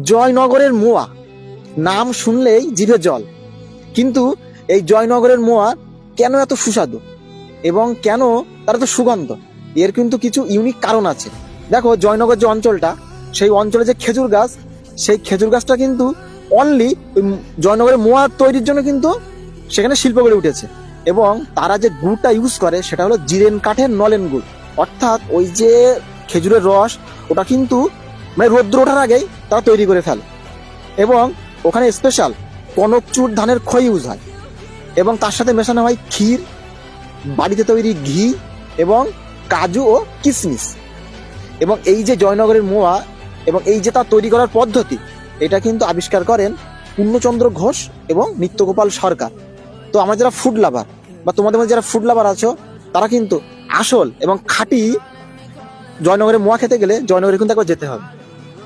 জয়নগরের মোয়া নাম শুনলেই জিভে জল। কিন্তু এই জয়নগরের মোয়া কেন এত সুস্বাদু এবং কেন তার এত সুগন্ধ, এর কিন্তু কিছু ইউনিক কারণ আছে। দেখো, জয়নগর যে অঞ্চলটা, সেই অঞ্চলে যে খেজুর গাছ, সেই খেজুর গাছটা কিন্তু অনলি জয়নগরের মোয়া তৈরির জন্য কিন্তু সেখানে শিল্প গড়ে উঠেছে। এবং তারা যে গুড়টা ইউজ করে সেটা হলো জিরেন কাঠের নলেন গুড়, অর্থাৎ ওই যে খেজুরের রস, ওটা কিন্তু মানে রৌদ্র ওঠার আগেই তারা তৈরি করে ফেলে। এবং ওখানে স্পেশাল কনকচুর ধানের খই ইউজ হয় এবং তার সাথে মেশানো হয় ক্ষীর, বাড়িতে তৈরি ঘি এবং কাজু ও কিশমিশ। এবং এই যে জয়নগরের মোয়া এবং এই যে তার তৈরি করার পদ্ধতি, এটা কিন্তু আবিষ্কার করেন পূর্ণচন্দ্র ঘোষ এবং নিত্যগোপাল সরকার। তো আমরা যারা ফুড লাভার বা তোমাদের মধ্যে যারা ফুড লাভার আছো, তারা কিন্তু আসল এবং খাঁটি জয়নগরের মোয়া খেতে গেলে জয়নগরে কিন্তু একবার যেতে হবে।